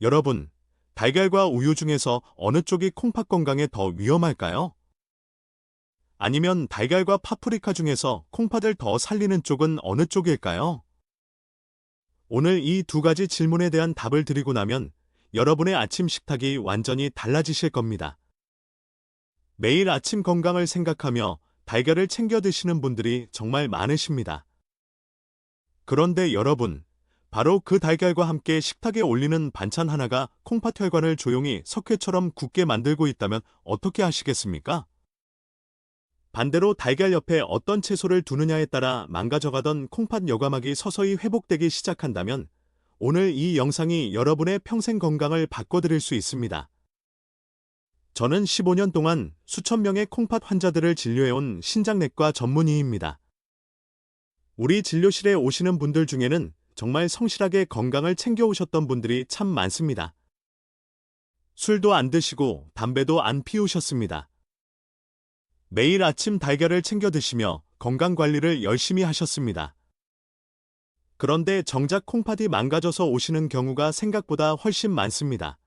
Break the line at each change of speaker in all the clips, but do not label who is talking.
여러분, 달걀과 우유 중에서 어느 쪽이 콩팥 건강에 더 위험할까요? 아니면 달걀과 파프리카 중에서 콩팥을 더 살리는 쪽은 어느 쪽일까요? 오늘 이 두 가지 질문에 대한 답을 드리고 나면 여러분의 아침 식탁이 완전히 달라지실 겁니다. 매일 아침 건강을 생각하며 달걀을 챙겨 드시는 분들이 정말 많으십니다. 그런데 여러분, 바로 그 달걀과 함께 식탁에 올리는 반찬 하나가 콩팥 혈관을 조용히 석회처럼 굳게 만들고 있다면 어떻게 하시겠습니까? 반대로 달걀 옆에 어떤 채소를 두느냐에 따라 망가져가던 콩팥 여과막이 서서히 회복되기 시작한다면 오늘 이 영상이 여러분의 평생 건강을 바꿔드릴 수 있습니다. 저는 15년 동안 수천 명의 콩팥 환자들을 진료해온 신장내과 전문의입니다. 우리 진료실에 오시는 분들 중에는 정말 성실하게 건강을 챙겨오셨던 분들이 참 많습니다. 술도 안 드시고 담배도 안 피우셨습니다. 매일 아침 달걀을 챙겨 드시며 건강관리를 열심히 하셨습니다. 그런데 정작 콩팥이 망가져서 오시는 경우가 생각보다 훨씬 많습니다.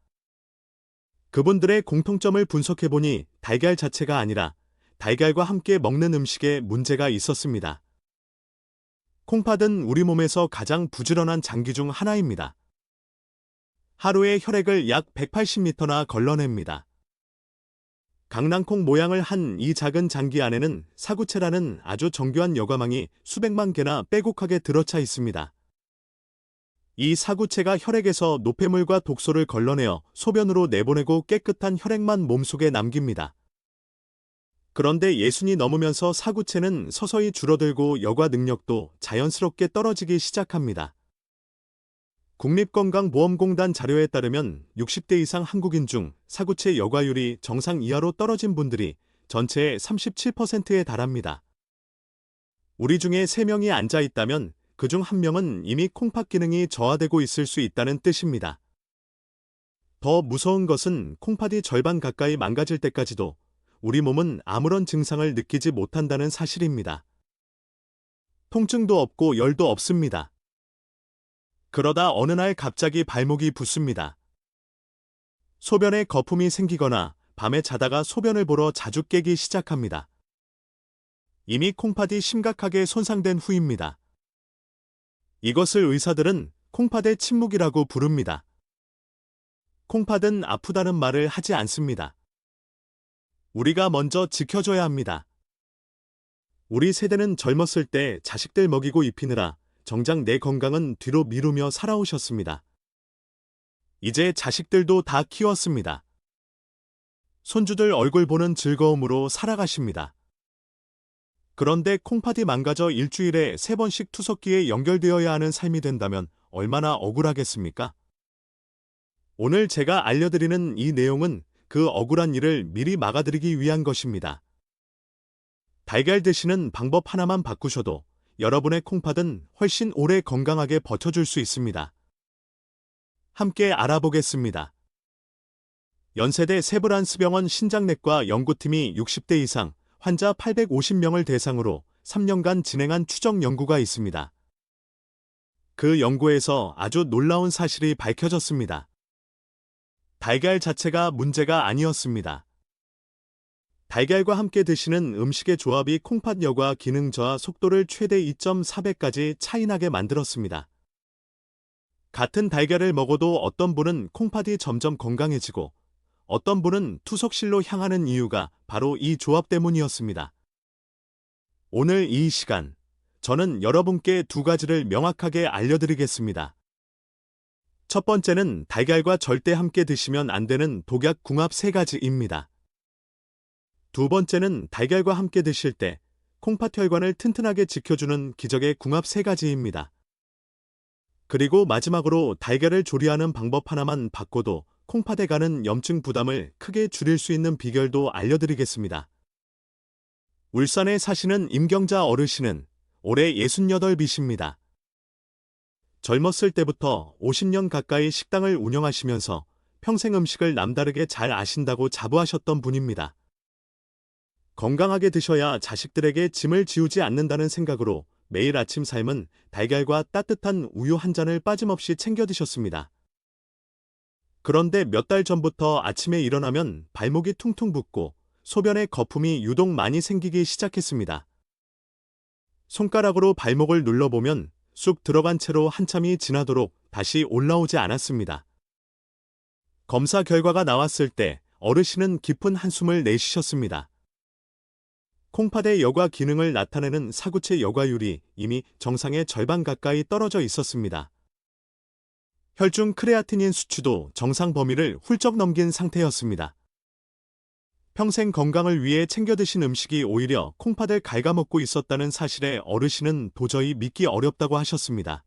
그분들의 공통점을 분석해보니 달걀 자체가 아니라 달걀과 함께 먹는 음식에 문제가 있었습니다. 콩팥은 우리 몸에서 가장 부지런한 장기 중 하나입니다. 하루에 혈액을 약 180리터나 걸러냅니다. 강낭콩 모양을 한 이 작은 장기 안에는 사구체라는 아주 정교한 여과망이 수백만 개나 빼곡하게 들어차 있습니다. 이 사구체가 혈액에서 노폐물과 독소를 걸러내어 소변으로 내보내고 깨끗한 혈액만 몸속에 남깁니다. 그런데 예순이 넘으면서 사구체는 서서히 줄어들고 여과 능력도 자연스럽게 떨어지기 시작합니다. 국립건강보험공단 자료에 따르면 60대 이상 한국인 중 사구체 여과율이 정상 이하로 떨어진 분들이 전체의 37%에 달합니다. 우리 중에 3명이 앉아 있다면 그중 1명은 이미 콩팥 기능이 저하되고 있을 수 있다는 뜻입니다. 더 무서운 것은 콩팥이 절반 가까이 망가질 때까지도 우리 몸은 아무런 증상을 느끼지 못한다는 사실입니다. 통증도 없고 열도 없습니다. 그러다 어느 날 갑자기 발목이 붓습니다. 소변에 거품이 생기거나 밤에 자다가 소변을 보러 자주 깨기 시작합니다. 이미 콩팥이 심각하게 손상된 후입니다. 이것을 의사들은 콩팥의 침묵이라고 부릅니다. 콩팥은 아프다는 말을 하지 않습니다. 우리가 먼저 지켜줘야 합니다. 우리 세대는 젊었을 때 자식들 먹이고 입히느라 정작 내 건강은 뒤로 미루며 살아오셨습니다. 이제 자식들도 다 키웠습니다. 손주들 얼굴 보는 즐거움으로 살아가십니다. 그런데 콩팥이 망가져 일주일에 3번씩 투석기에 연결되어야 하는 삶이 된다면 얼마나 억울하겠습니까? 오늘 제가 알려드리는 이 내용은 그 억울한 일을 미리 막아드리기 위한 것입니다. 달걀 드시는 방법 하나만 바꾸셔도 여러분의 콩팥은 훨씬 오래 건강하게 버텨줄 수 있습니다. 함께 알아보겠습니다. 연세대 세브란스병원 신장내과 연구팀이 60대 이상 환자 850명을 대상으로 3년간 진행한 추적 연구가 있습니다. 그 연구에서 아주 놀라운 사실이 밝혀졌습니다. 달걀 자체가 문제가 아니었습니다. 달걀과 함께 드시는 음식의 조합이 콩팥 여과 기능 저하 속도를 최대 2.4배까지 차이나게 만들었습니다. 같은 달걀을 먹어도 어떤 분은 콩팥이 점점 건강해지고 어떤 분은 투석실로 향하는 이유가 바로 이 조합 때문이었습니다. 오늘 이 시간, 저는 여러분께 두 가지를 명확하게 알려드리겠습니다. 첫 번째는 달걀과 절대 함께 드시면 안 되는 독약 궁합 3가지입니다. 두 번째는 달걀과 함께 드실 때 콩팥 혈관을 튼튼하게 지켜주는 기적의 궁합 3가지입니다. 그리고 마지막으로 달걀을 조리하는 방법 하나만 바꿔도 콩팥에 가는 염증 부담을 크게 줄일 수 있는 비결도 알려드리겠습니다. 울산에 사시는 임경자 어르신은 올해 68이십니다. 젊었을 때부터 50년 가까이 식당을 운영하시면서 평생 음식을 남다르게 잘 아신다고 자부하셨던 분입니다. 건강하게 드셔야 자식들에게 짐을 지우지 않는다는 생각으로 매일 아침 삶은 달걀과 따뜻한 우유 한 잔을 빠짐없이 챙겨 드셨습니다. 그런데 몇 달 전부터 아침에 일어나면 발목이 퉁퉁 붓고 소변에 거품이 유독 많이 생기기 시작했습니다. 손가락으로 발목을 눌러보면 쑥 들어간 채로 한참이 지나도록 다시 올라오지 않았습니다. 검사 결과가 나왔을 때 어르신은 깊은 한숨을 내쉬셨습니다. 콩팥의 여과 기능을 나타내는 사구체 여과율이 이미 정상의 절반 가까이 떨어져 있었습니다. 혈중 크레아티닌 수치도 정상 범위를 훌쩍 넘긴 상태였습니다. 평생 건강을 위해 챙겨 드신 음식이 오히려 콩팥을 갉아먹고 있었다는 사실에 어르신은 도저히 믿기 어렵다고 하셨습니다.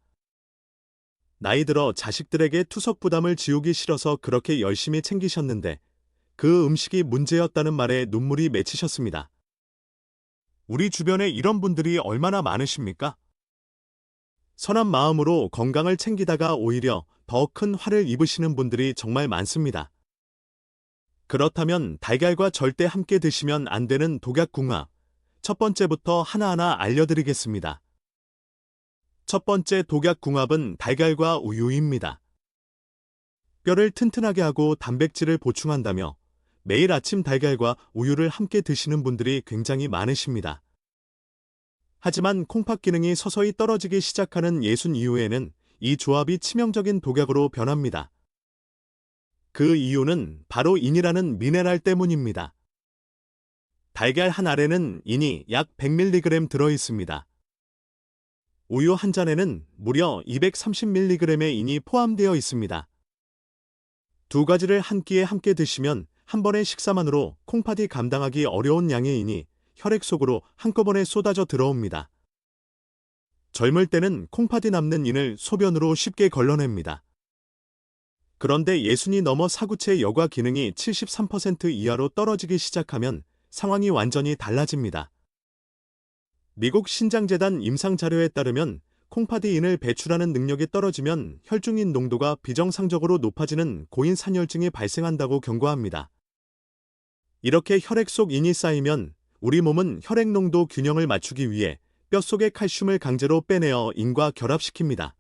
나이 들어 자식들에게 투석 부담을 지우기 싫어서 그렇게 열심히 챙기셨는데 그 음식이 문제였다는 말에 눈물이 맺히셨습니다. 우리 주변에 이런 분들이 얼마나 많으십니까? 선한 마음으로 건강을 챙기다가 오히려 더 큰 화를 입으시는 분들이 정말 많습니다. 그렇다면 달걀과 절대 함께 드시면 안 되는 독약궁합, 첫 번째부터 하나하나 알려드리겠습니다. 첫 번째 독약궁합은 달걀과 우유입니다. 뼈를 튼튼하게 하고 단백질을 보충한다며 매일 아침 달걀과 우유를 함께 드시는 분들이 굉장히 많으십니다. 하지만 콩팥 기능이 서서히 떨어지기 시작하는 60 이후에는 이 조합이 치명적인 독약으로 변합니다. 그 이유는 바로 인이라는 미네랄 때문입니다. 달걀 한 알에는 인이 약 100mg 들어있습니다. 우유 한 잔에는 무려 230mg의 인이 포함되어 있습니다. 두 가지를 한 끼에 함께 드시면 한 번의 식사만으로 콩팥이 감당하기 어려운 양의 인이 혈액 속으로 한꺼번에 쏟아져 들어옵니다. 젊을 때는 콩팥이 남는 인을 소변으로 쉽게 걸러냅니다. 그런데 60이 넘어 사구체 여과 기능이 73% 이하로 떨어지기 시작하면 상황이 완전히 달라집니다. 미국 신장재단 임상 자료에 따르면 콩팥이 인을 배출하는 능력이 떨어지면 혈중인 농도가 비정상적으로 높아지는 고인산혈증이 발생한다고 경고합니다. 이렇게 혈액 속 인이 쌓이면 우리 몸은 혈액 농도 균형을 맞추기 위해 뼛속의 칼슘을 강제로 빼내어 인과 결합시킵니다.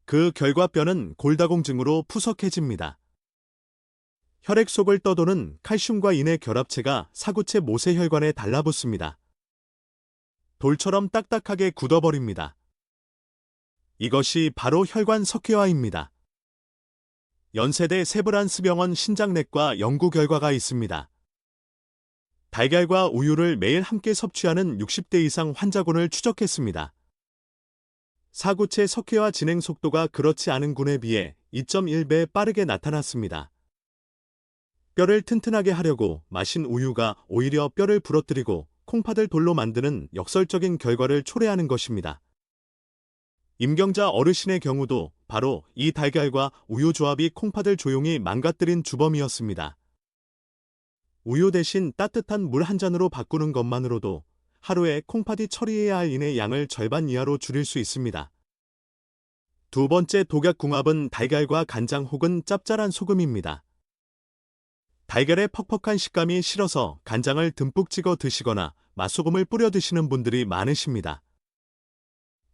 그 결과 뼈는 골다공증으로 푸석해집니다. 혈액 속을 떠도는 칼슘과 인의 결합체가 사구체 모세혈관에 달라붙습니다. 돌처럼 딱딱하게 굳어버립니다. 이것이 바로 혈관 석회화입니다. 연세대 세브란스병원 신장내과 연구 결과가 있습니다. 달걀과 우유를 매일 함께 섭취하는 60대 이상 환자군을 추적했습니다. 사구체 석회화 진행 속도가 그렇지 않은 군에 비해 2.1배 빠르게 나타났습니다. 뼈를 튼튼하게 하려고 마신 우유가 오히려 뼈를 부러뜨리고 콩팥을 돌로 만드는 역설적인 결과를 초래하는 것입니다. 임경자 어르신의 경우도 바로 이 달걀과 우유 조합이 콩팥을 조용히 망가뜨린 주범이었습니다. 우유 대신 따뜻한 물 한 잔으로 바꾸는 것만으로도 하루에 콩팥이 처리해야 할 인의 양을 절반 이하로 줄일 수 있습니다. 두 번째 독약궁합은 달걀과 간장 혹은 짭짤한 소금입니다. 달걀의 퍽퍽한 식감이 싫어서 간장을 듬뿍 찍어 드시거나 맛소금을 뿌려 드시는 분들이 많으십니다.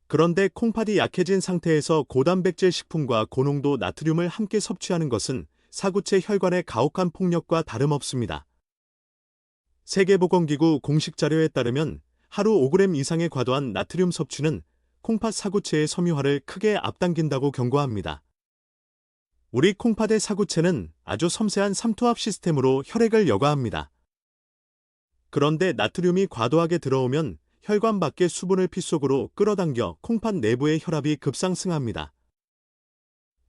그런데 콩팥이 약해진 상태에서 고단백질 식품과 고농도 나트륨을 함께 섭취하는 것은 사구체 혈관의 가혹한 폭력과 다름없습니다. 세계보건기구 공식 자료에 따르면 하루 5g 이상의 과도한 나트륨 섭취는 콩팥 사구체의 섬유화를 크게 앞당긴다고 경고합니다. 우리 콩팥의 사구체는 아주 섬세한 삼투압 시스템으로 혈액을 여과합니다. 그런데 나트륨이 과도하게 들어오면 혈관 밖의 수분을 피 속으로 끌어당겨 콩팥 내부의 혈압이 급상승합니다.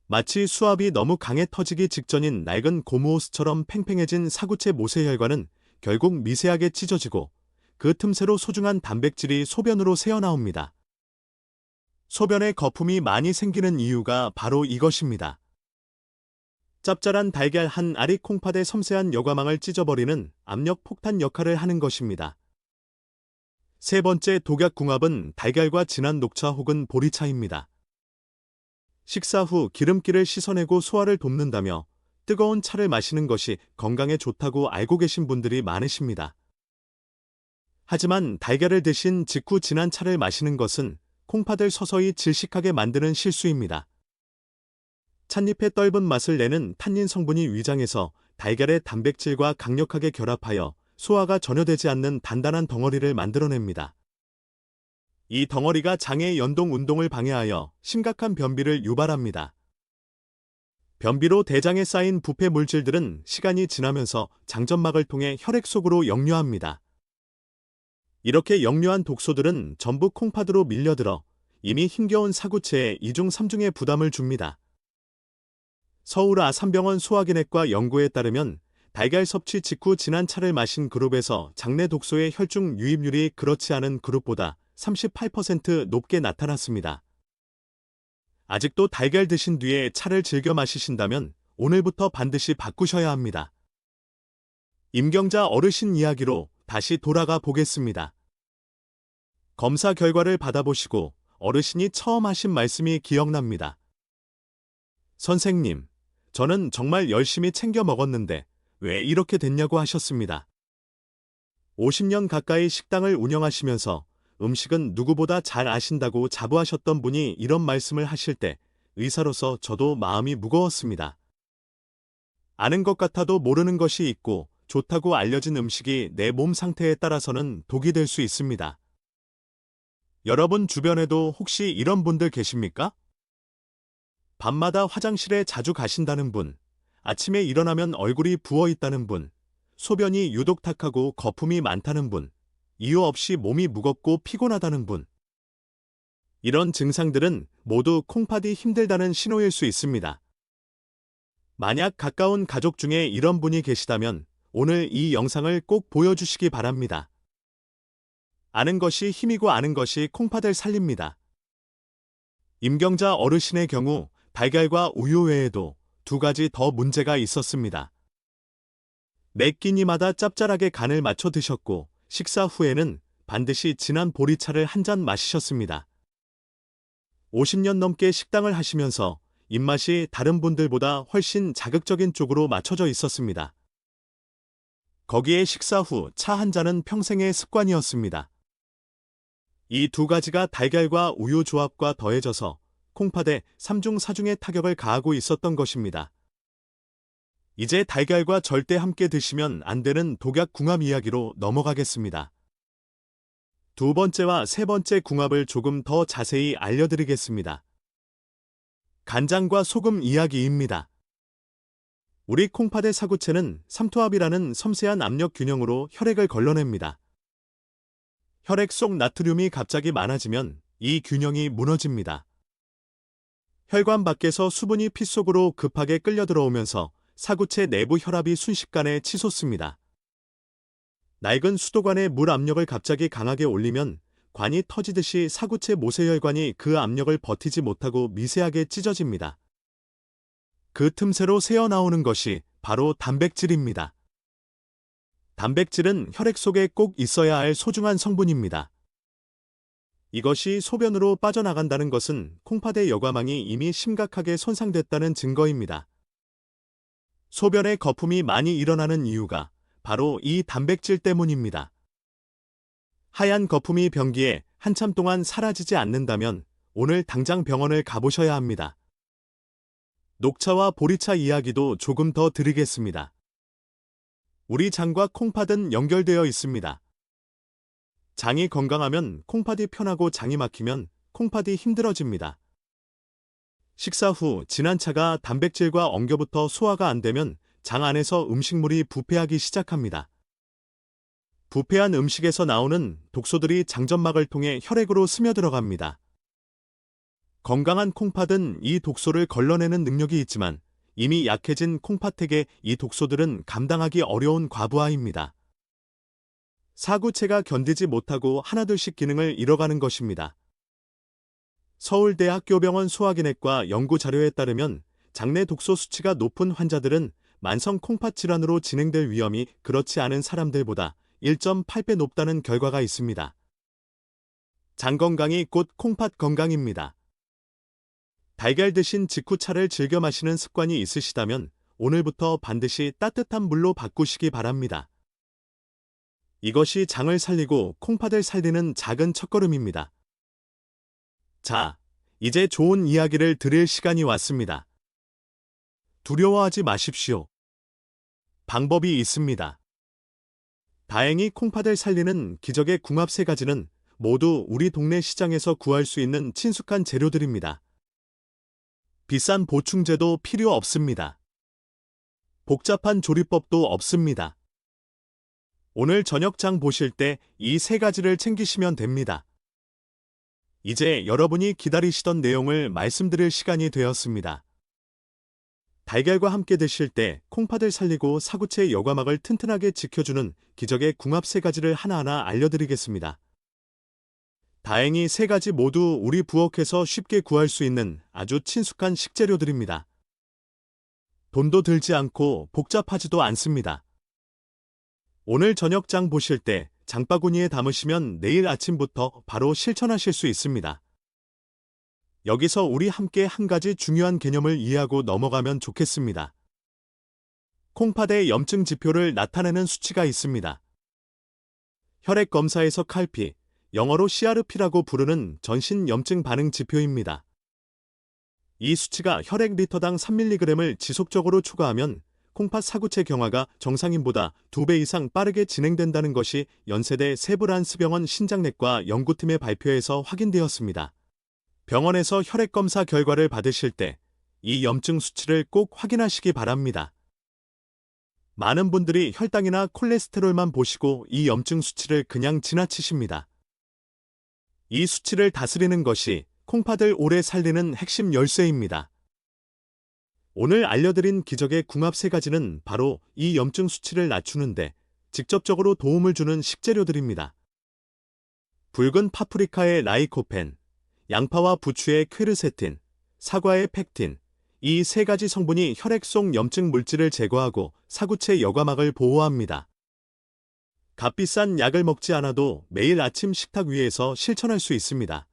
마치 수압이 너무 강해 터지기 직전인 낡은 고무호스처럼 팽팽해진 사구체 모세혈관은 결국 미세하게 찢어지고 그 틈새로 소중한 단백질이 소변으로 새어나옵니다. 소변에 거품이 많이 생기는 이유가 바로 이것입니다. 짭짤한 달걀 한 알이 콩팥의 섬세한 여과망을 찢어버리는 압력 폭탄 역할을 하는 것입니다. 세 번째 독약궁합은 달걀과 진한 녹차 혹은 보리차입니다. 식사 후 기름기를 씻어내고 소화를 돕는다며 뜨거운 차를 마시는 것이 건강에 좋다고 알고 계신 분들이 많으십니다. 하지만 달걀을 드신 직후 진한 차를 마시는 것은 콩팥을 서서히 질식하게 만드는 실수입니다. 찻잎의 떫은 맛을 내는 탄닌 성분이 위장에서 달걀의 단백질과 강력하게 결합하여 소화가 전혀 되지 않는 단단한 덩어리를 만들어냅니다. 이 덩어리가 장의 연동 운동을 방해하여 심각한 변비를 유발합니다. 변비로 대장에 쌓인 부패 물질들은 시간이 지나면서 장점막을 통해 혈액 속으로 역류합니다. 이렇게 역류한 독소들은 전부 콩팥으로 밀려들어 이미 힘겨운 사구체에 2중 3중의 부담을 줍니다. 서울 아산병원 소화기내과 연구에 따르면 달걀 섭취 직후 진한 차를 마신 그룹에서 장내 독소의 혈중 유입률이 그렇지 않은 그룹보다 38% 높게 나타났습니다. 아직도 달걀 드신 뒤에 차를 즐겨 마시신다면 오늘부터 반드시 바꾸셔야 합니다. 임경자 어르신 이야기로 다시 돌아가 보겠습니다. 검사 결과를 받아보시고 어르신이 처음 하신 말씀이 기억납니다. 선생님, 저는 정말 열심히 챙겨 먹었는데 왜 이렇게 됐냐고 하셨습니다. 50년 가까이 식당을 운영하시면서 음식은 누구보다 잘 아신다고 자부하셨던 분이 이런 말씀을 하실 때 의사로서 저도 마음이 무거웠습니다. 아는 것 같아도 모르는 것이 있고 좋다고 알려진 음식이 내 몸 상태에 따라서는 독이 될 수 있습니다. 여러분 주변에도 혹시 이런 분들 계십니까? 밤마다 화장실에 자주 가신다는 분, 아침에 일어나면 얼굴이 부어 있다는 분, 소변이 유독 탁하고 거품이 많다는 분, 이유 없이 몸이 무겁고 피곤하다는 분. 이런 증상들은 모두 콩팥이 힘들다는 신호일 수 있습니다. 만약 가까운 가족 중에 이런 분이 계시다면 오늘 이 영상을 꼭 보여주시기 바랍니다. 아는 것이 힘이고 아는 것이 콩팥을 살립니다. 임경자 어르신의 경우 달걀과 우유 외에도 2가지 더 문제가 있었습니다. 매 끼니마다 짭짤하게 간을 맞춰 드셨고 식사 후에는 반드시 진한 보리차를 한 잔 마시셨습니다. 50년 넘게 식당을 하시면서 입맛이 다른 분들보다 훨씬 자극적인 쪽으로 맞춰져 있었습니다. 거기에 식사 후 차 한 잔은 평생의 습관이었습니다. 이 2가지가 달걀과 우유 조합과 더해져서 콩팥에 3중 4중의 타격을 가하고 있었던 것입니다. 이제 달걀과 절대 함께 드시면 안 되는 독약 궁합 이야기로 넘어가겠습니다. 2번째와 3번째 궁합을 조금 더 자세히 알려드리겠습니다. 간장과 소금 이야기입니다. 우리 콩팥의 사구체는 삼투압이라는 섬세한 압력 균형으로 혈액을 걸러냅니다. 혈액 속 나트륨이 갑자기 많아지면 이 균형이 무너집니다. 혈관 밖에서 수분이 피 속으로 급하게 끌려 들어오면서 사구체 내부 혈압이 순식간에 치솟습니다. 낡은 수도관의 물 압력을 갑자기 강하게 올리면 관이 터지듯이 사구체 모세혈관이 그 압력을 버티지 못하고 미세하게 찢어집니다. 그 틈새로 새어나오는 것이 바로 단백질입니다. 단백질은 혈액 속에 꼭 있어야 할 소중한 성분입니다. 이것이 소변으로 빠져나간다는 것은 콩팥의 여과망이 이미 심각하게 손상됐다는 증거입니다. 소변에 거품이 많이 일어나는 이유가 바로 이 단백질 때문입니다. 하얀 거품이 변기에 한참 동안 사라지지 않는다면 오늘 당장 병원을 가보셔야 합니다. 녹차와 보리차 이야기도 조금 더 드리겠습니다. 우리 장과 콩팥은 연결되어 있습니다. 장이 건강하면 콩팥이 편하고 장이 막히면 콩팥이 힘들어집니다. 식사 후 진한 차가 단백질과 엉겨붙어 소화가 안 되면 장 안에서 음식물이 부패하기 시작합니다. 부패한 음식에서 나오는 독소들이 장점막을 통해 혈액으로 스며들어갑니다. 건강한 콩팥은 이 독소를 걸러내는 능력이 있지만 이미 약해진 콩팥에게 이 독소들은 감당하기 어려운 과부하입니다. 사구체가 견디지 못하고 하나둘씩 기능을 잃어가는 것입니다. 서울대학교병원 소화기내과 연구 자료에 따르면 장내 독소 수치가 높은 환자들은 만성 콩팥 질환으로 진행될 위험이 그렇지 않은 사람들보다 1.8배 높다는 결과가 있습니다. 장 건강이 곧 콩팥 건강입니다. 달걀 드신 직후 차를 즐겨 마시는 습관이 있으시다면 오늘부터 반드시 따뜻한 물로 바꾸시기 바랍니다. 이것이 장을 살리고 콩팥을 살리는 작은 첫걸음입니다. 자, 이제 좋은 이야기를 들을 시간이 왔습니다. 두려워하지 마십시오. 방법이 있습니다. 다행히 콩팥을 살리는 기적의 궁합 3가지는 모두 우리 동네 시장에서 구할 수 있는 친숙한 재료들입니다. 비싼 보충제도 필요 없습니다. 복잡한 조리법도 없습니다. 오늘 저녁장 보실 때 이 3가지를 챙기시면 됩니다. 이제 여러분이 기다리시던 내용을 말씀드릴 시간이 되었습니다. 달걀과 함께 드실 때 콩팥을 살리고 사구체 여과막을 튼튼하게 지켜주는 기적의 궁합 3가지를 하나하나 알려드리겠습니다. 다행히 3가지 모두 우리 부엌에서 쉽게 구할 수 있는 아주 친숙한 식재료들입니다. 돈도 들지 않고 복잡하지도 않습니다. 오늘 저녁장 보실 때 장바구니에 담으시면 내일 아침부터 바로 실천하실 수 있습니다. 여기서 우리 함께 한 가지 중요한 개념을 이해하고 넘어가면 좋겠습니다. 콩팥의 염증 지표를 나타내는 수치가 있습니다. 혈액 검사에서 칼피, 영어로 CRP라고 부르는 전신 염증 반응 지표입니다. 이 수치가 혈액 리터당 3mg을 지속적으로 초과하면 콩팥 사구체 경화가 정상인보다 2배 이상 빠르게 진행된다는 것이 연세대 세브란스병원 신장내과 연구팀의 발표에서 확인되었습니다. 병원에서 혈액 검사 결과를 받으실 때 이 염증 수치를 꼭 확인하시기 바랍니다. 많은 분들이 혈당이나 콜레스테롤만 보시고 이 염증 수치를 그냥 지나치십니다. 이 수치를 다스리는 것이 콩팥을 오래 살리는 핵심 열쇠입니다. 오늘 알려드린 기적의 궁합 3가지는 바로 이 염증 수치를 낮추는데 직접적으로 도움을 주는 식재료들입니다. 붉은 파프리카의 라이코펜, 양파와 부추의 퀘르세틴, 사과의 펙틴, 이 3가지 성분이 혈액 속 염증 물질을 제거하고 사구체 여과막을 보호합니다. 값비싼 약을 먹지 않아도 매일 아침 식탁 위에서 실천할 수 있습니다.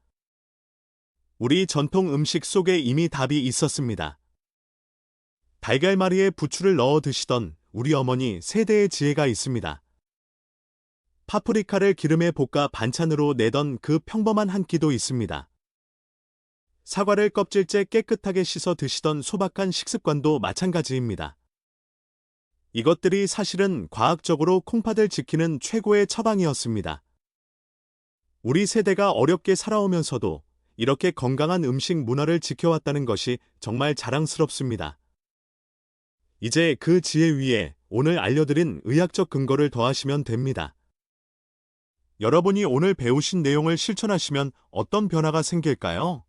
우리 전통 음식 속에 이미 답이 있었습니다. 달걀말이에 부추를 넣어 드시던 우리 어머니 세대의 지혜가 있습니다. 파프리카를 기름에 볶아 반찬으로 내던 그 평범한 한 끼도 있습니다. 사과를 껍질째 깨끗하게 씻어 드시던 소박한 식습관도 마찬가지입니다. 이것들이 사실은 과학적으로 콩팥을 지키는 최고의 처방이었습니다. 우리 세대가 어렵게 살아오면서도 이렇게 건강한 음식 문화를 지켜왔다는 것이 정말 자랑스럽습니다. 이제 그 지혜 위에 오늘 알려드린 의학적 근거를 더하시면 됩니다. 여러분이 오늘 배우신 내용을 실천하시면 어떤 변화가 생길까요?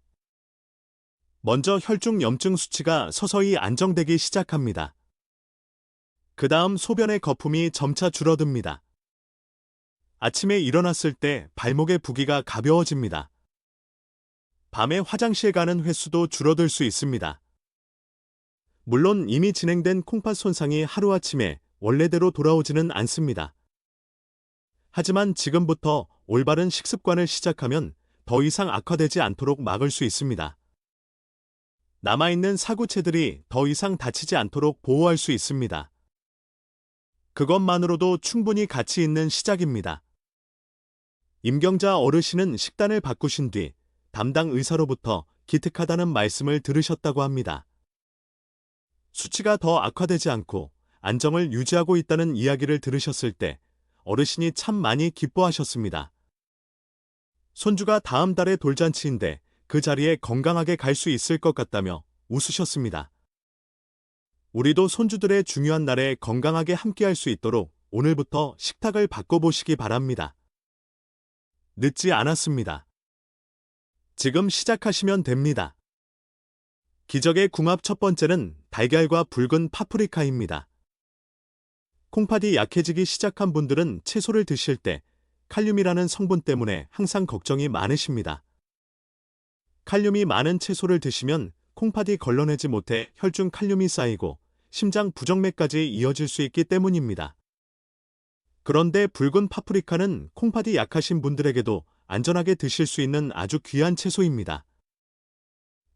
먼저 혈중 염증 수치가 서서히 안정되기 시작합니다. 그 다음 소변의 거품이 점차 줄어듭니다. 아침에 일어났을 때 발목의 부기가 가벼워집니다. 밤에 화장실 가는 횟수도 줄어들 수 있습니다. 물론 이미 진행된 콩팥 손상이 하루아침에 원래대로 돌아오지는 않습니다. 하지만 지금부터 올바른 식습관을 시작하면 더 이상 악화되지 않도록 막을 수 있습니다. 남아있는 사구체들이 더 이상 다치지 않도록 보호할 수 있습니다. 그것만으로도 충분히 가치 있는 시작입니다. 임경자 어르신은 식단을 바꾸신 뒤 담당 의사로부터 기특하다는 말씀을 들으셨다고 합니다. 수치가 더 악화되지 않고 안정을 유지하고 있다는 이야기를 들으셨을 때 어르신이 참 많이 기뻐하셨습니다. 손주가 다음 달에 돌잔치인데 그 자리에 건강하게 갈 수 있을 것 같다며 웃으셨습니다. 우리도 손주들의 중요한 날에 건강하게 함께할 수 있도록 오늘부터 식탁을 바꿔보시기 바랍니다. 늦지 않았습니다. 지금 시작하시면 됩니다. 기적의 궁합 첫 번째는 달걀과 붉은 파프리카입니다. 콩팥이 약해지기 시작한 분들은 채소를 드실 때 칼륨이라는 성분 때문에 항상 걱정이 많으십니다. 칼륨이 많은 채소를 드시면 콩팥이 걸러내지 못해 혈중 칼륨이 쌓이고 심장 부정맥까지 이어질 수 있기 때문입니다. 그런데 붉은 파프리카는 콩팥이 약하신 분들에게도 안전하게 드실 수 있는 아주 귀한 채소입니다.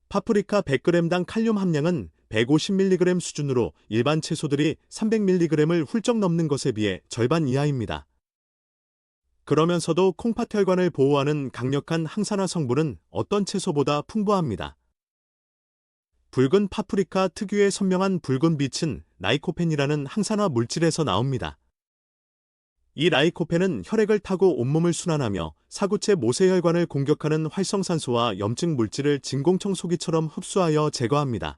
파프리카 100g당 칼륨 함량은 150mg 수준으로 일반 채소들이 300mg을 훌쩍 넘는 것에 비해 절반 이하입니다. 그러면서도 콩팥 혈관을 보호하는 강력한 항산화 성분은 어떤 채소보다 풍부합니다. 붉은 파프리카 특유의 선명한 붉은 빛은 라이코펜이라는 항산화 물질에서 나옵니다. 이 라이코펜은 혈액을 타고 온몸을 순환하며 사구체 모세혈관을 공격하는 활성산소와 염증 물질을 진공청소기처럼 흡수하여 제거합니다.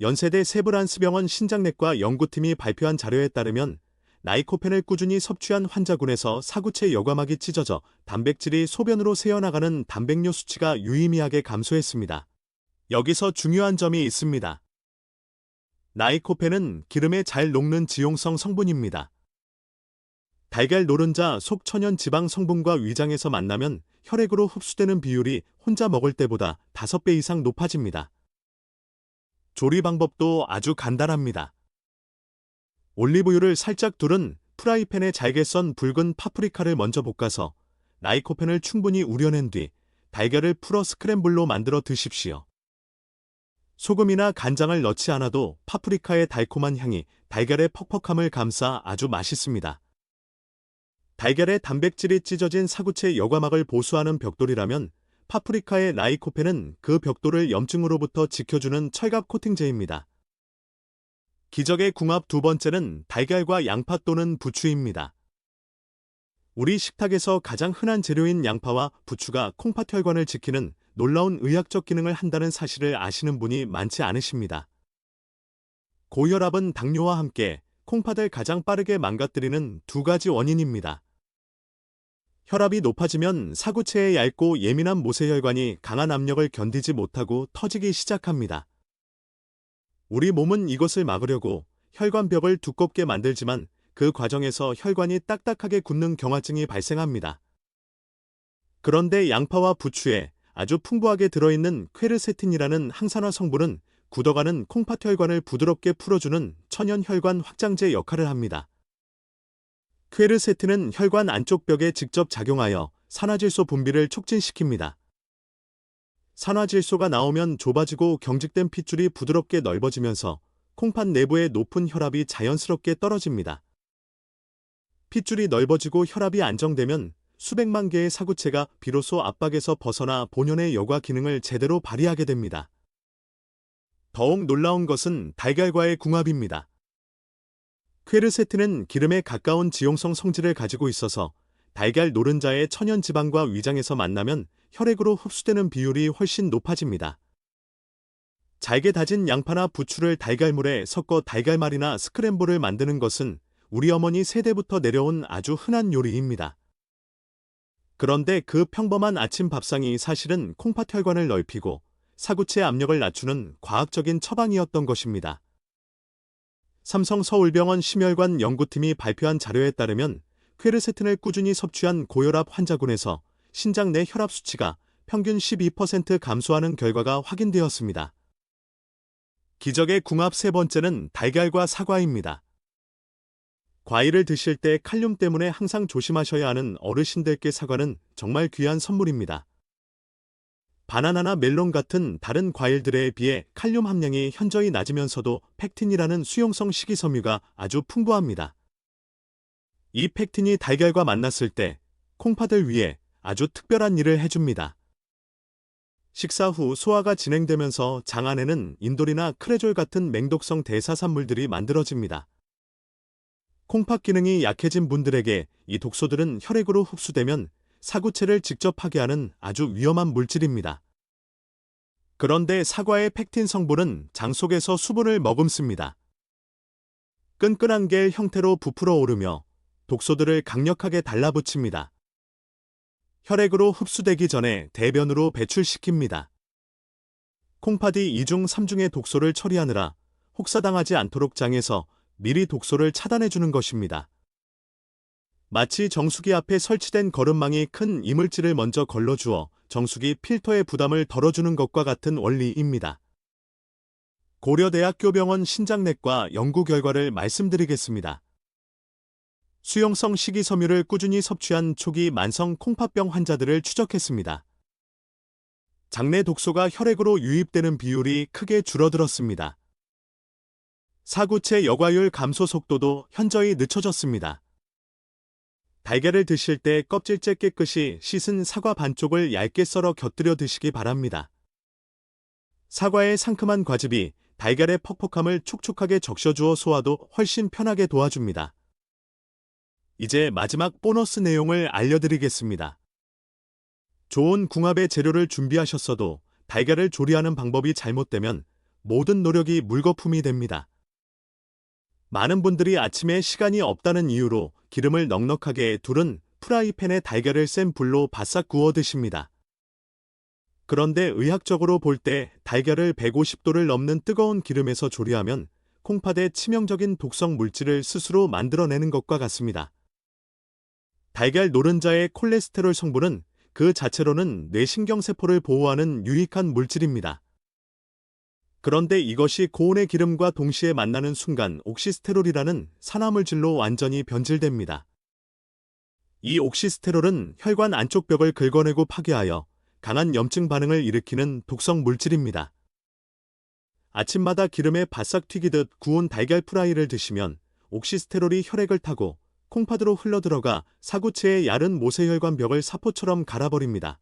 연세대 세브란스병원 신장내과 연구팀이 발표한 자료에 따르면 라이코펜을 꾸준히 섭취한 환자군에서 사구체 여과막이 찢어져 단백질이 소변으로 새어나가는 단백뇨 수치가 유의미하게 감소했습니다. 여기서 중요한 점이 있습니다. 라이코펜은 기름에 잘 녹는 지용성 성분입니다. 달걀 노른자 속 천연 지방 성분과 위장에서 만나면 혈액으로 흡수되는 비율이 혼자 먹을 때보다 5배 이상 높아집니다. 조리 방법도 아주 간단합니다. 올리브유를 살짝 두른 프라이팬에 잘게 썬 붉은 파프리카를 먼저 볶아서 라이코펜을 충분히 우려낸 뒤 달걀을 풀어 스크램블로 만들어 드십시오. 소금이나 간장을 넣지 않아도 파프리카의 달콤한 향이 달걀의 퍽퍽함을 감싸 아주 맛있습니다. 달걀에 단백질이 찢어진 사구체 여과막을 보수하는 벽돌이라면 파프리카의 라이코펜은 그 벽돌을 염증으로부터 지켜주는 철갑 코팅제입니다. 기적의 궁합 두 번째는 달걀과 양파 또는 부추입니다. 우리 식탁에서 가장 흔한 재료인 양파와 부추가 콩팥 혈관을 지키는 놀라운 의학적 기능을 한다는 사실을 아시는 분이 많지 않으십니다. 고혈압은 당뇨와 함께 콩팥을 가장 빠르게 망가뜨리는 두 가지 원인입니다. 혈압이 높아지면 사구체의 얇고 예민한 모세혈관이 강한 압력을 견디지 못하고 터지기 시작합니다. 우리 몸은 이것을 막으려고 혈관벽을 두껍게 만들지만 그 과정에서 혈관이 딱딱하게 굳는 경화증이 발생합니다. 그런데 양파와 부추에 아주 풍부하게 들어있는 퀘르세틴이라는 항산화 성분은 굳어가는 콩팥 혈관을 부드럽게 풀어주는 천연 혈관 확장제 역할을 합니다. 퀘르세틴은 혈관 안쪽 벽에 직접 작용하여 산화질소 분비를 촉진시킵니다. 산화질소가 나오면 좁아지고 경직된 핏줄이 부드럽게 넓어지면서 콩팥 내부의 높은 혈압이 자연스럽게 떨어집니다. 핏줄이 넓어지고 혈압이 안정되면 수백만 개의 사구체가 비로소 압박에서 벗어나 본연의 여과 기능을 제대로 발휘하게 됩니다. 더욱 놀라운 것은 달걀과의 궁합입니다. 퀘르세틴은 기름에 가까운 지용성 성질을 가지고 있어서 달걀 노른자의 천연 지방과 위장에서 만나면 혈액으로 흡수되는 비율이 훨씬 높아집니다. 잘게 다진 양파나 부추를 달걀물에 섞어 달걀말이나 스크램블을 만드는 것은 우리 어머니 세대부터 내려온 아주 흔한 요리입니다. 그런데 그 평범한 아침 밥상이 사실은 콩팥 혈관을 넓히고 사구체 압력을 낮추는 과학적인 처방이었던 것입니다. 삼성서울병원 심혈관 연구팀이 발표한 자료에 따르면 퀘르세틴을 꾸준히 섭취한 고혈압 환자군에서 신장 내 혈압 수치가 평균 12% 감소하는 결과가 확인되었습니다. 기적의 궁합 세 번째는 달걀과 사과입니다. 과일을 드실 때 칼륨 때문에 항상 조심하셔야 하는 어르신들께 사과는 정말 귀한 선물입니다. 바나나나 멜론 같은 다른 과일들에 비해 칼륨 함량이 현저히 낮으면서도 펙틴이라는 수용성 식이섬유가 아주 풍부합니다. 이 펙틴이 달걀과 만났을 때 콩팥을 위해 아주 특별한 일을 해줍니다. 식사 후 소화가 진행되면서 장 안에는 인돌이나 크레졸 같은 맹독성 대사산물들이 만들어집니다. 콩팥 기능이 약해진 분들에게 이 독소들은 혈액으로 흡수되면 사구체를 직접 파괴하는 아주 위험한 물질입니다. 그런데 사과의 펙틴 성분은 장 속에서 수분을 머금습니다. 끈끈한 겔 형태로 부풀어 오르며 독소들을 강력하게 달라붙입니다. 혈액으로 흡수되기 전에 대변으로 배출시킵니다. 콩팥이 2중 3중의 독소를 처리하느라 혹사당하지 않도록 장에서 미리 독소를 차단해주는 것입니다. 마치 정수기 앞에 설치된 거름망이 큰 이물질을 먼저 걸러주어 정수기 필터의 부담을 덜어주는 것과 같은 원리입니다. 고려대학교병원 신장내과 연구 결과를 말씀드리겠습니다. 수용성 식이섬유를 꾸준히 섭취한 초기 만성 콩팥병 환자들을 추적했습니다. 장내 독소가 혈액으로 유입되는 비율이 크게 줄어들었습니다. 사구체 여과율 감소 속도도 현저히 늦춰졌습니다. 달걀을 드실 때 껍질째 깨끗이 씻은 사과 반쪽을 얇게 썰어 곁들여 드시기 바랍니다. 사과의 상큼한 과즙이 달걀의 퍽퍽함을 촉촉하게 적셔주어 소화도 훨씬 편하게 도와줍니다. 이제 마지막 보너스 내용을 알려드리겠습니다. 좋은 궁합의 재료를 준비하셨어도 달걀을 조리하는 방법이 잘못되면 모든 노력이 물거품이 됩니다. 많은 분들이 아침에 시간이 없다는 이유로 기름을 넉넉하게 두른 프라이팬에 달걀을 센 불로 바싹 구워 드십니다. 그런데 의학적으로 볼 때 달걀을 150도를 넘는 뜨거운 기름에서 조리하면 콩팥에 치명적인 독성 물질을 스스로 만들어내는 것과 같습니다. 달걀 노른자의 콜레스테롤 성분은 그 자체로는 뇌신경세포를 보호하는 유익한 물질입니다. 그런데 이것이 고온의 기름과 동시에 만나는 순간 옥시스테롤이라는 산화물질로 완전히 변질됩니다. 이 옥시스테롤은 혈관 안쪽 벽을 긁어내고 파괴하여 강한 염증 반응을 일으키는 독성 물질입니다. 아침마다 기름에 바싹 튀기듯 구운 달걀 프라이를 드시면 옥시스테롤이 혈액을 타고 콩팥으로 흘러들어가 사구체의 얇은 모세혈관 벽을 사포처럼 갈아버립니다.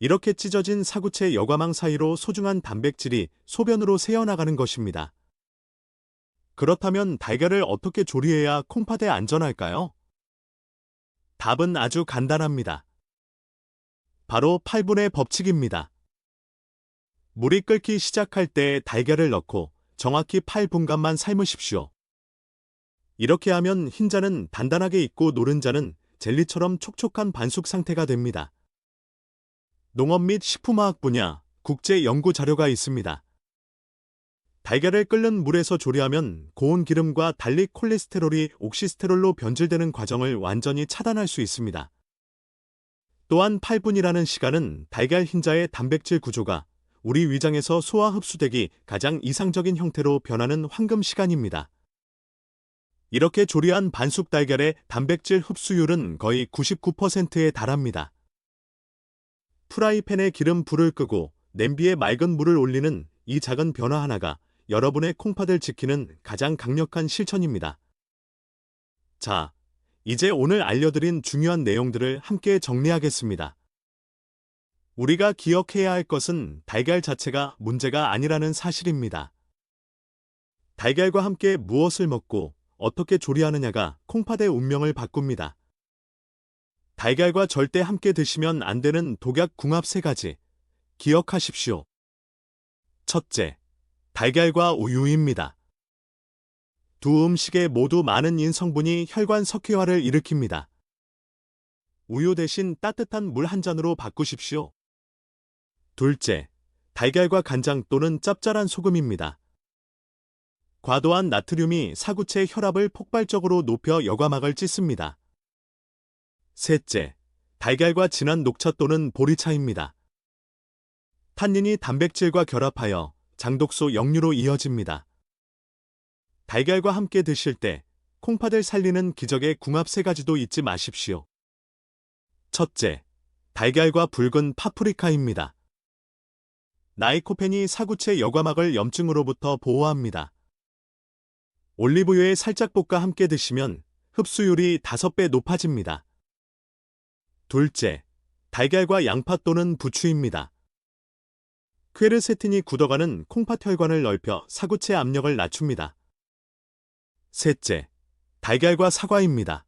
이렇게 찢어진 사구체 여과망 사이로 소중한 단백질이 소변으로 새어나가는 것입니다. 그렇다면 달걀을 어떻게 조리해야 콩팥에 안전할까요? 답은 아주 간단합니다. 바로 8분의 법칙입니다. 물이 끓기 시작할 때 달걀을 넣고 정확히 8분간만 삶으십시오. 이렇게 하면 흰자는 단단하게 익고 노른자는 젤리처럼 촉촉한 반숙 상태가 됩니다. 농업 및 식품화학 분야 국제 연구 자료가 있습니다. 달걀을 끓는 물에서 조리하면 고운 기름과 달리 콜레스테롤이 옥시스테롤로 변질되는 과정을 완전히 차단할 수 있습니다. 또한 8분이라는 시간은 달걀 흰자의 단백질 구조가 우리 위장에서 소화 흡수되기 가장 이상적인 형태로 변하는 황금 시간입니다. 이렇게 조리한 반숙 달걀의 단백질 흡수율은 거의 99%에 달합니다. 프라이팬에 기름 불을 끄고 냄비에 맑은 물을 올리는 이 작은 변화 하나가 여러분의 콩팥을 지키는 가장 강력한 실천입니다. 자, 이제 오늘 알려드린 중요한 내용들을 함께 정리하겠습니다. 우리가 기억해야 할 것은 달걀 자체가 문제가 아니라는 사실입니다. 달걀과 함께 무엇을 먹고 어떻게 조리하느냐가 콩팥의 운명을 바꿉니다. 달걀과 절대 함께 드시면 안 되는 독약 궁합 3가지. 기억하십시오. 첫째, 달걀과 우유입니다. 두 음식에 모두 많은 인성분이 혈관 석회화를 일으킵니다. 우유 대신 따뜻한 물 한 잔으로 바꾸십시오. 둘째, 달걀과 간장 또는 짭짤한 소금입니다. 과도한 나트륨이 사구체 혈압을 폭발적으로 높여 여과막을 찢습니다. 셋째, 달걀과 진한 녹차 또는 보리차입니다. 탄닌이 단백질과 결합하여 장독소 역류로 이어집니다. 달걀과 함께 드실 때 콩팥을 살리는 기적의 궁합 3가지도 잊지 마십시오. 첫째, 달걀과 붉은 파프리카입니다. 나이코펜이 사구체 여과막을 염증으로부터 보호합니다. 올리브유에 살짝 볶아 함께 드시면 흡수율이 5배 높아집니다. 둘째, 달걀과 양파 또는 부추입니다. 퀘르세틴이 굳어가는 콩팥 혈관을 넓혀 사구체 압력을 낮춥니다. 셋째, 달걀과 사과입니다.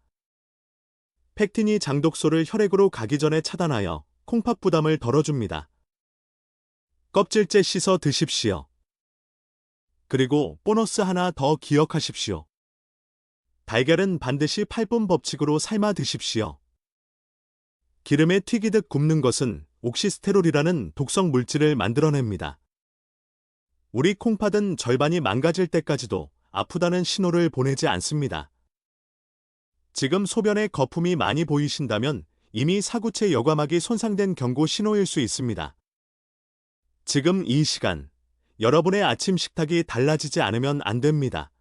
펙틴이 장독소를 혈액으로 가기 전에 차단하여 콩팥 부담을 덜어줍니다. 껍질째 씻어 드십시오. 그리고 보너스 하나 더 기억하십시오. 달걀은 반드시 8분 법칙으로 삶아 드십시오. 기름에 튀기듯 굽는 것은 옥시스테롤이라는 독성 물질을 만들어냅니다. 우리 콩팥은 절반이 망가질 때까지도 아프다는 신호를 보내지 않습니다. 지금 소변에 거품이 많이 보이신다면 이미 사구체 여과막이 손상된 경고 신호일 수 있습니다. 지금 이 시간, 여러분의 아침 식탁이 달라지지 않으면 안 됩니다.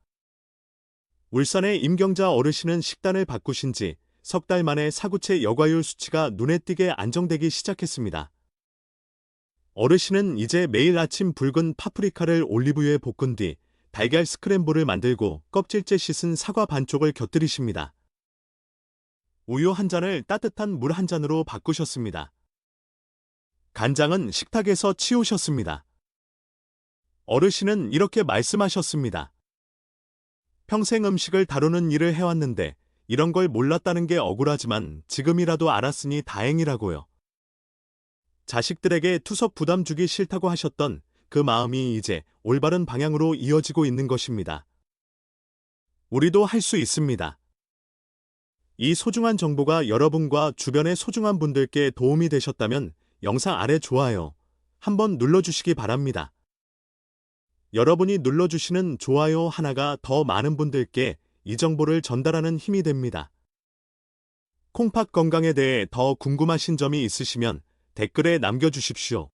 울산의 임경자 어르신은 식단을 바꾸신 지 석 달 만에 사구체 여과율 수치가 눈에 띄게 안정되기 시작했습니다. 어르신은 이제 매일 아침 붉은 파프리카를 올리브유에 볶은 뒤 달걀 스크램블을 만들고 껍질째 씻은 사과 반쪽을 곁들이십니다. 우유 한 잔을 따뜻한 물 한 잔으로 바꾸셨습니다. 간장은 식탁에서 치우셨습니다. 어르신은 이렇게 말씀하셨습니다. 평생 음식을 다루는 일을 해왔는데 이런 걸 몰랐다는 게 억울하지만 지금이라도 알았으니 다행이라고요. 자식들에게 투섭 부담 주기 싫다고 하셨던 그 마음이 이제 올바른 방향으로 이어지고 있는 것입니다. 우리도 할 수 있습니다. 이 소중한 정보가 여러분과 주변의 소중한 분들께 도움이 되셨다면 영상 아래 좋아요 한번 눌러주시기 바랍니다. 여러분이 눌러주시는 좋아요 하나가 더 많은 분들께 이 정보를 전달하는 힘이 됩니다. 콩팥 건강에 대해 더 궁금하신 점이 있으시면 댓글에 남겨주십시오.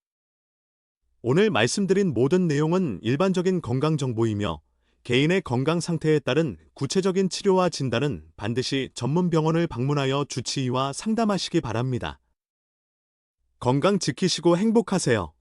오늘 말씀드린 모든 내용은 일반적인 건강 정보이며 개인의 건강 상태에 따른 구체적인 치료와 진단은 반드시 전문 병원을 방문하여 주치의와 상담하시기 바랍니다. 건강 지키시고 행복하세요.